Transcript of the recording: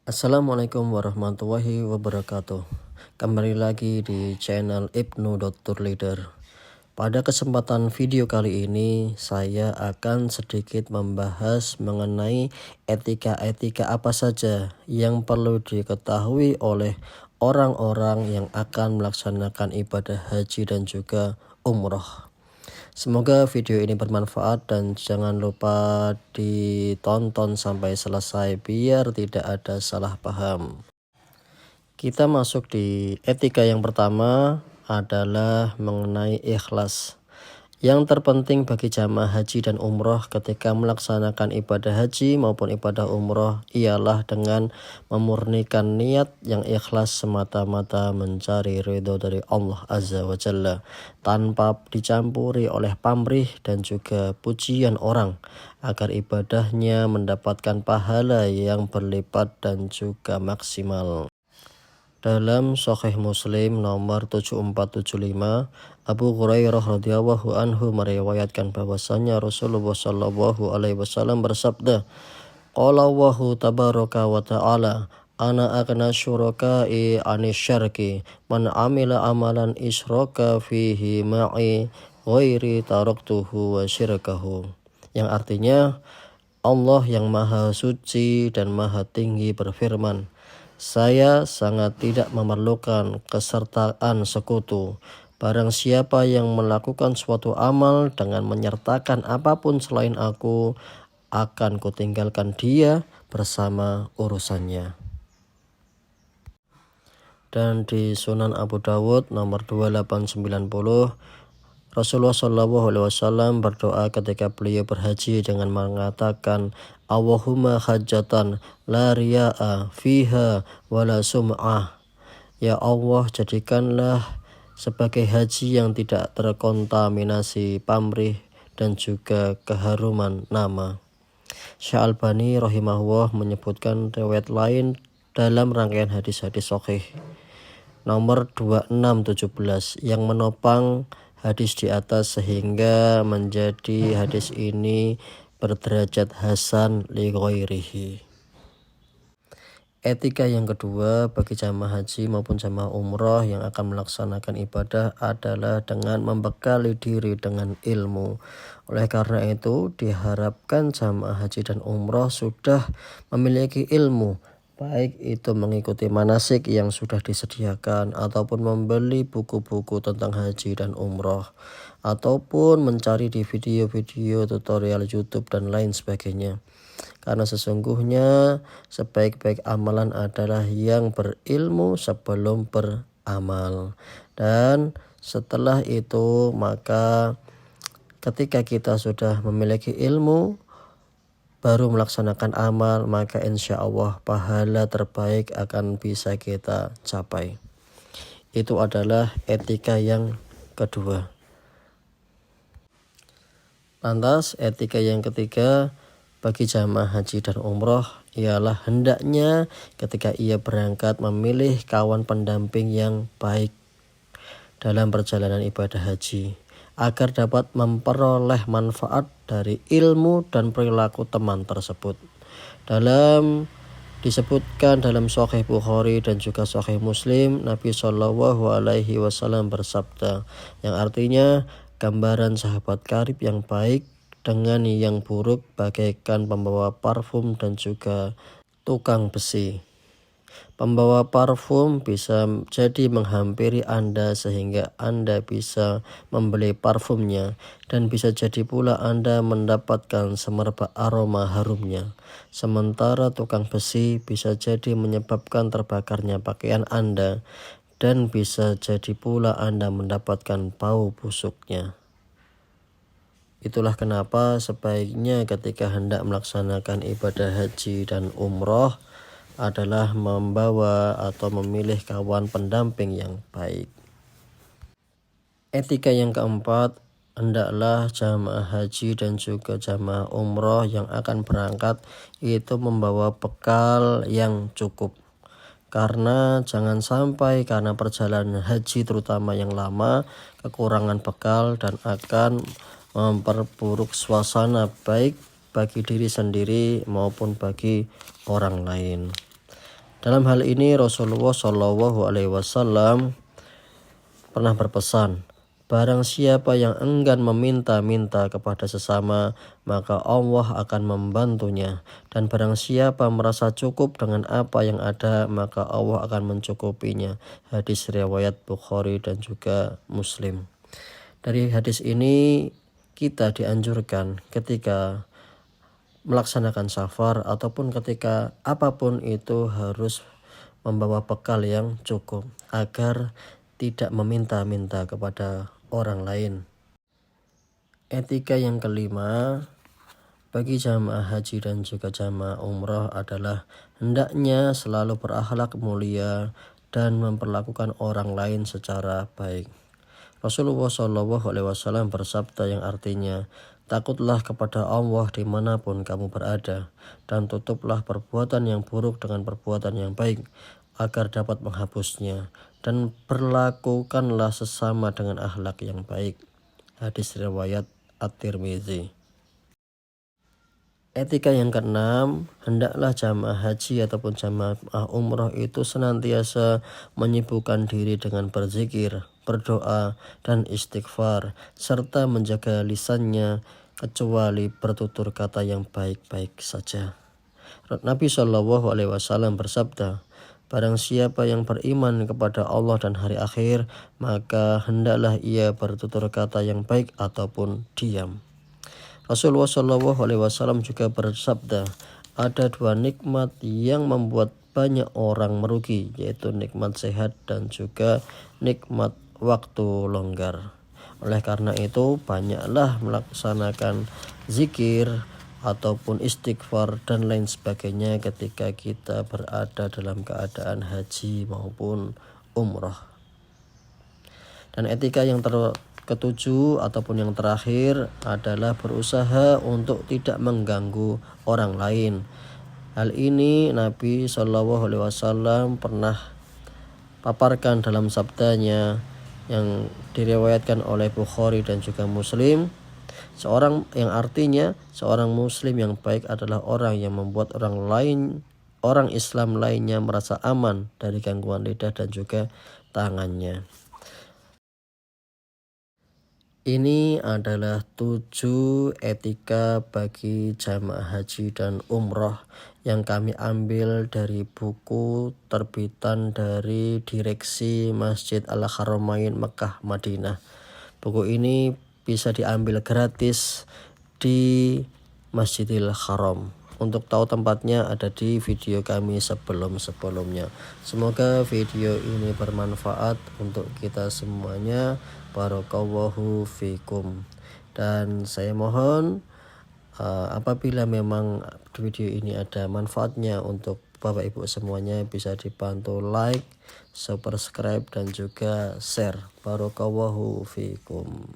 Assalamualaikum warahmatullahi wabarakatuh. Kembali lagi di channel Ibnu Dr. Leader. Pada kesempatan video kali ini saya akan sedikit membahas mengenai etika-etika apa saja yang perlu diketahui oleh orang-orang yang akan melaksanakan ibadah haji dan juga umroh. Semoga video ini bermanfaat dan jangan lupa ditonton sampai selesai biar tidak ada salah paham. Kita masuk di etika yang pertama adalah mengenai ikhlas. Yang terpenting bagi jamaah haji dan umroh ketika melaksanakan ibadah haji maupun ibadah umroh ialah dengan memurnikan niat yang ikhlas semata-mata mencari ridho dari Allah Azza wa Jalla, tanpa dicampuri oleh pamrih dan juga pujian orang, agar ibadahnya mendapatkan pahala yang berlipat dan juga maksimal. Dalam Sahih Muslim nomor 7475, Abu Hurairah radhiyallahu anhu meriwayatkan bahwasanya Rasulullah shallallahu alaihi wasallam bersabda, qala Allahu tabaraka wa ta'ala, ana aghna syuraka'i anisyarki man amila amalan isyraka fihi ma'i ghairi taraktuhu wa syirkahu. Yang artinya, Allah yang maha suci dan maha tinggi berfirman, saya sangat tidak memerlukan kesertaan sekutu. Barang siapa yang melakukan suatu amal dengan menyertakan apapun selain aku, akan kutinggalkan dia bersama urusannya. Dan di Sunan Abu Dawud nomor 2890, Rasulullah SAW berdoa ketika beliau berhaji dengan mengatakan, Allahumma hajjatan la riya'a fiha wala sum'ah. Ya Allah, jadikanlah sebagai haji yang tidak terkontaminasi pamrih dan juga keharuman nama. Syalbani rahimahullah menyebutkan riwayat lain dalam rangkaian hadis-hadis sahih nomor 2617 yang menopang hadis di atas sehingga menjadi hadis ini berderajat hasan li ghairihi. Etika yang kedua bagi jamaah haji maupun jamaah umroh yang akan melaksanakan ibadah adalah dengan membekali diri dengan ilmu. Oleh karena itu diharapkan jamaah haji dan umroh sudah memiliki ilmu, baik itu mengikuti manasik yang sudah disediakan ataupun membeli buku-buku tentang haji dan umroh, ataupun mencari di video-video tutorial YouTube dan lain sebagainya. Karena sesungguhnya sebaik-baik amalan adalah yang berilmu sebelum beramal. Dan setelah itu maka ketika kita sudah memiliki ilmu baru melaksanakan amal, maka insya Allah pahala terbaik akan bisa kita capai. Itu adalah etika yang kedua. Lantas etika yang ketiga bagi jamaah haji dan umroh ialah hendaknya ketika ia berangkat memilih kawan pendamping yang baik dalam perjalanan ibadah haji, agar dapat memperoleh manfaat dari ilmu dan perilaku teman tersebut. Disebutkan dalam Sahih Bukhari dan juga Sahih Muslim, Nabi Shallallahu alaihi wasallam bersabda, yang artinya gambaran sahabat karib yang baik dengan yang buruk bagaikan pembawa parfum dan juga tukang besi. Pembawa parfum bisa jadi menghampiri Anda sehingga Anda bisa membeli parfumnya, dan bisa jadi pula Anda mendapatkan semerbak aroma harumnya. Sementara tukang besi bisa jadi menyebabkan terbakarnya pakaian Anda, dan bisa jadi pula Anda mendapatkan bau busuknya. Itulah kenapa sebaiknya ketika hendak melaksanakan ibadah haji dan umroh adalah membawa atau memilih kawan pendamping yang baik. Etika yang keempat, hendaklah jamaah haji dan juga jamaah umroh yang akan berangkat itu membawa bekal yang cukup. Karena jangan sampai karena perjalanan haji terutama yang lama kekurangan bekal dan akan memperburuk suasana baik bagi diri sendiri maupun bagi orang lain. Dalam hal ini Rasulullah Shallallahu Alaihi Wasallam pernah berpesan, barang siapa yang enggan meminta-minta kepada sesama, maka Allah akan membantunya. Dan barang siapa merasa cukup dengan apa yang ada, maka Allah akan mencukupinya. Hadis riwayat Bukhari dan juga Muslim. Dari hadis ini kita dianjurkan ketika melaksanakan safar ataupun ketika apapun itu harus membawa bekal yang cukup agar tidak meminta-minta kepada orang lain. Etika yang kelima bagi jamaah haji dan juga jamaah umrah adalah hendaknya selalu berakhlak mulia dan memperlakukan orang lain secara baik. Rasulullah SAW bersabda yang artinya, takutlah kepada Allah dimanapun kamu berada, dan tutuplah perbuatan yang buruk dengan perbuatan yang baik, agar dapat menghapusnya, dan berlakukanlah sesama dengan akhlak yang baik. Hadis riwayat At-Tirmizi. Etika yang keenam, hendaklah jamaah haji ataupun jamaah umrah itu senantiasa menyibukkan diri dengan berzikir, berdoa, dan istighfar, serta menjaga lisannya kecuali bertutur kata yang baik-baik saja. Nabi Shallallahu Alaihi Wasallam bersabda, barang siapa yang beriman kepada Allah dan hari akhir, maka hendaklah ia bertutur kata yang baik ataupun diam. Rasulullah SAW juga bersabda, ada dua nikmat yang membuat banyak orang merugi, yaitu nikmat sehat dan juga nikmat waktu longgar. Oleh karena itu, banyaklah melaksanakan zikir ataupun istighfar dan lain sebagainya ketika kita berada dalam keadaan haji maupun umrah. Dan etika yang ketujuh ataupun yang terakhir adalah berusaha untuk tidak mengganggu orang lain. Hal ini Nabi Shallallahu Alaihi Wasallam pernah paparkan dalam sabdanya yang diriwayatkan oleh Bukhari dan juga Muslim. Seorang yang artinya seorang Muslim yang baik adalah orang yang membuat orang Islam lainnya merasa aman dari gangguan lidah dan juga tangannya. Ini adalah 7 etika bagi jamaah haji dan umrah yang kami ambil dari buku terbitan dari Direksi Masjid Al-Haramain Mekah Madinah. Buku ini bisa diambil gratis di Masjidil Haram. Untuk tahu tempatnya ada di video kami sebelum-sebelumnya. Semoga video ini bermanfaat untuk kita semuanya. Barakallahu fikum. Dan saya mohon apabila memang video ini ada manfaatnya untuk Bapak Ibu semuanya, bisa dibantu like, subscribe dan juga share. Barakallahu fikum.